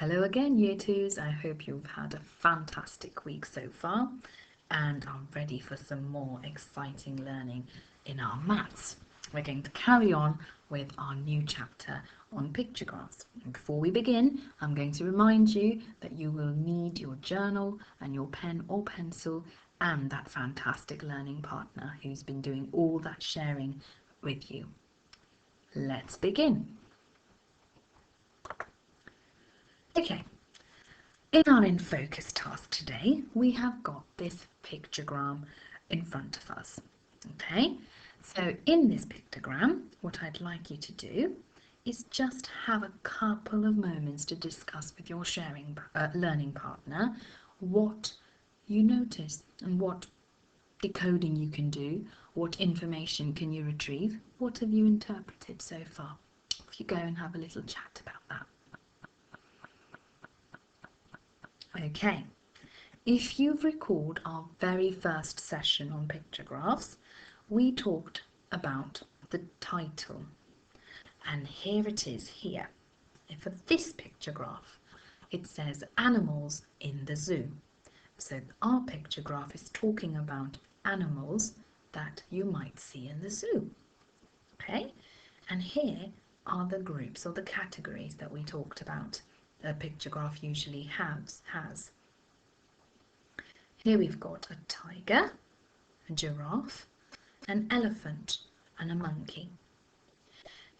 Hello again, Year 2s. I hope you've had a fantastic week so far and are ready for some more exciting learning in our maths. We're going to carry on with our new chapter on pictographs. And before we begin, I'm going to remind you that you will need your journal and your pen or pencil and that fantastic learning partner who's been doing all that sharing with you. Let's begin. Okay, in our InFocus task today, we have got this pictogram in front of us. Okay, so in this pictogram, what I'd like you to do is just have a couple of moments to discuss with your learning partner what you notice and what decoding you can do, what information can you retrieve, what have you interpreted so far. If you go and have a little chat about that. Okay, if you've recalled our very first session on pictographs, we talked about the title. And here it is here. And for this pictograph, it says animals in the zoo. So our pictograph is talking about animals that you might see in the zoo. Okay, and here are the groups or the categories that we talked about. A pictograph usually has. Here we've got a tiger, a giraffe, an elephant and a monkey.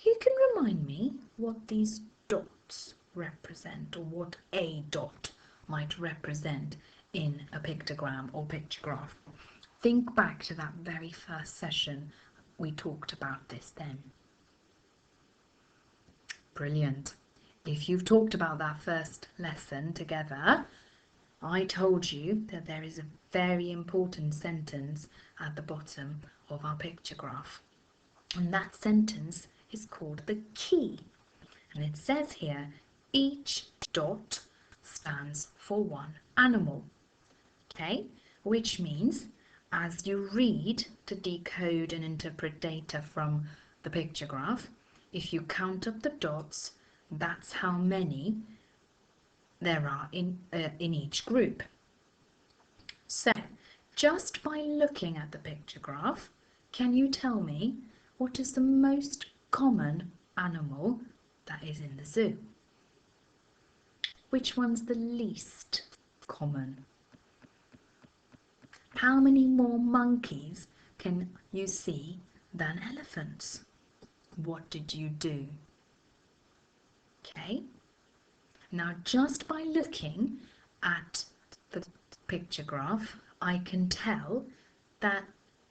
Who can remind me what these dots represent or what a dot might represent in a pictogram or pictograph? Think back to that very first session we talked about this then. Brilliant. If you've talked about that first lesson together, I told you that there is a very important sentence at the bottom of our pictograph. And that sentence is called the key. And it says here, each dot stands for one animal. Okay, which means as you read to decode and interpret data from the pictograph, if you count up the dots, that's how many there are in each group. So, just by looking at the pictograph, can you tell me what is the most common animal that is in the zoo? Which one's the least common? How many more monkeys can you see than elephants? What did you do? Okay, now just by looking at the pictograph, I can tell that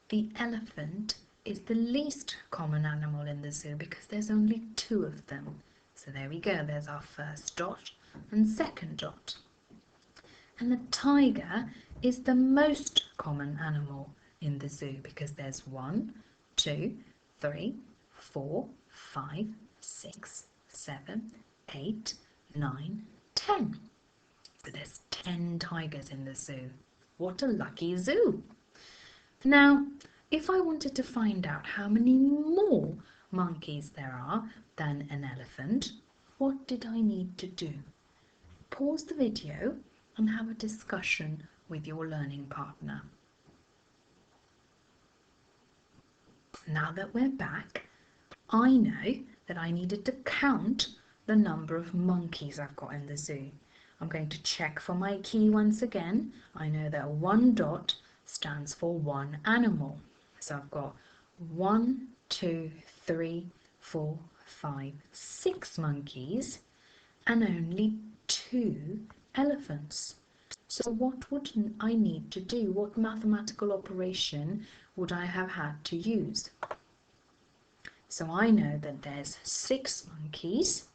the elephant is the least common animal in the zoo because there's only 2 of them. So there we go, there's our first dot and second dot. And the tiger is the most common animal in the zoo because there's 1, 2, 3, 4, 5, 6, 7, 8, 9, 10. So there's 10 tigers in the zoo. What a lucky zoo! Now, if I wanted to find out how many more monkeys there are than an elephant, what did I need to do? Pause the video and have a discussion with your learning partner. Now that we're back, I know that I needed to count the number of monkeys I've got in the zoo. I'm going to check for my key once again. I know that 1 dot stands for 1 animal. So I've got 1, 2, 3, 4, 5, 6 monkeys and only 2 elephants. So what would I need to do? What mathematical operation would I have had to use? So I know that there's 6 monkeys.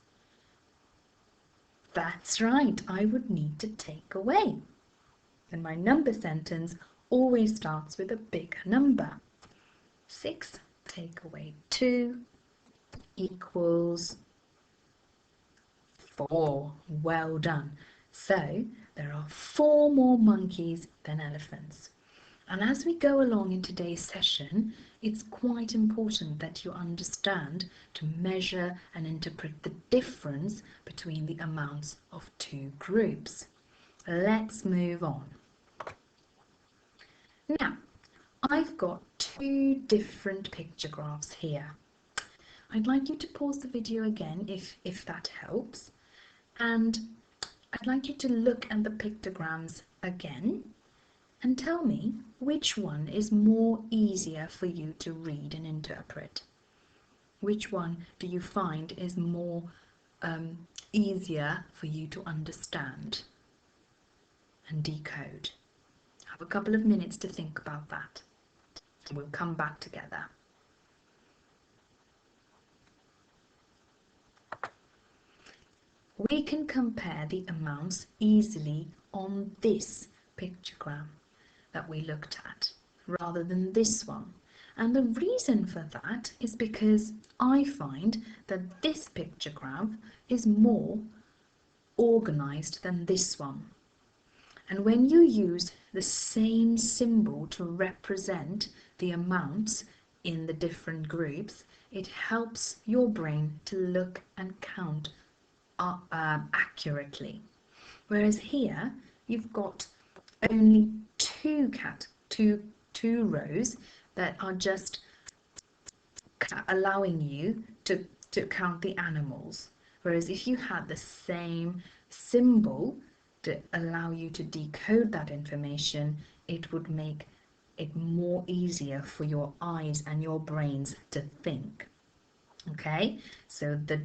That's right, I would need to take away. And my number sentence always starts with a big number. 6 take away 2 equals 4. Well done. So there are 4 more monkeys than elephants. And as we go along in today's session, it's quite important that you understand to measure and interpret the difference between the amounts of two groups. Let's move on. Now, I've got two different picture graphs here. I'd like you to pause the video again if that helps, and I'd like you to look at the pictograms again and tell me which one is more easier for you to read and interpret. Which one do you find is more easier for you to understand and decode? Have a couple of minutes to think about that. We'll come back together. We can compare the amounts easily on this pictogram that we looked at rather than this one. And the reason for that is because I find that this pictogram is more organized than this one. And when you use the same symbol to represent the amounts in the different groups, it helps your brain to look and count accurately. Whereas here you've got only two rows that are just allowing you to count the animals. Whereas if you had the same symbol to allow you to decode that information, it would make it more easier for your eyes and your brains to think. Okay, so the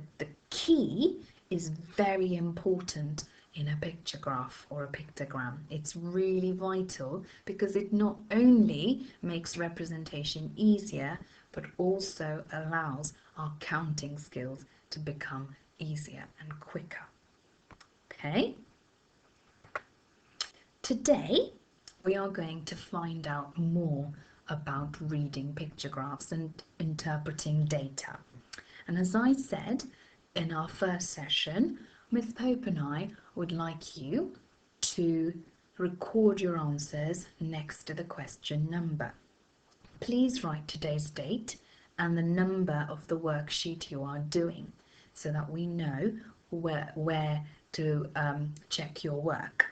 key is very important in a picture graph or a pictogram. It's really vital because it not only makes representation easier, but also allows our counting skills to become easier and quicker. Okay? Today, we are going to find out more about reading pictographs and interpreting data. And as I said in our first session, Miss Pope and I would like you to record your answers next to the question number. Please write today's date and the number of the worksheet you are doing so that we know where to check your work.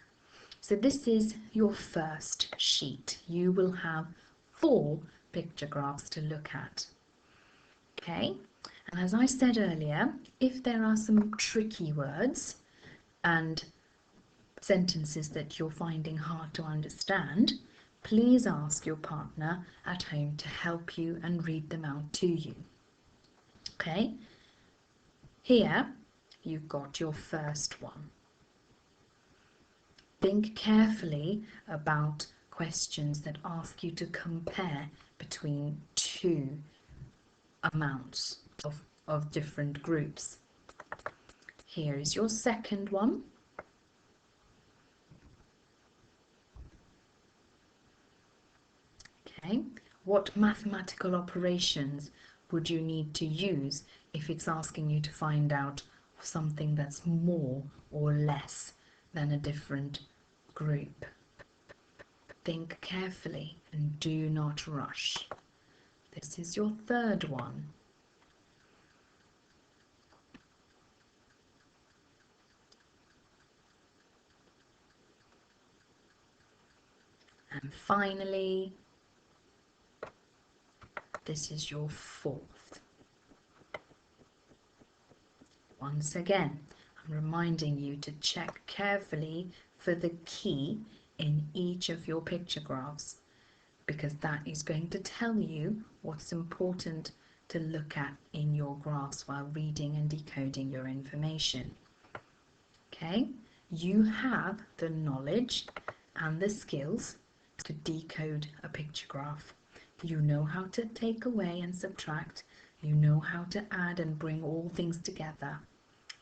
So this is your first sheet. You will have 4 pictographs to look at. Okay? And as I said earlier, if there are some tricky words and sentences that you're finding hard to understand, please ask your partner at home to help you and read them out to you. Okay? Here, you've got your first one. Think carefully about questions that ask you to compare between two amounts of different groups. Here is your second one. Okay, what mathematical operations would you need to use if it's asking you to find out something that's more or less than a different group? Think carefully and do not rush. This is your third one. And finally, this is your fourth. Once again, I'm reminding you to check carefully for the key in each of your pictographs, because that is going to tell you what's important to look at in your graphs while reading and decoding your information. Okay, you have the knowledge and the skills to decode a picture graph. You know how to take away and subtract. You know how to add and bring all things together.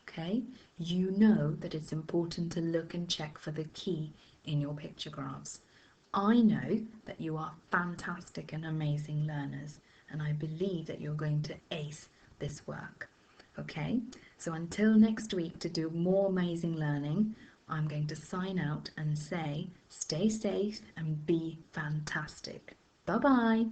Okay, you know that it's important to look and check for the key in your picture graphs. I know that you are fantastic and amazing learners, and I believe that you're going to ace this work. Okay, so until next week to do more amazing learning, I'm going to sign out and say stay safe and be fantastic. Bye bye.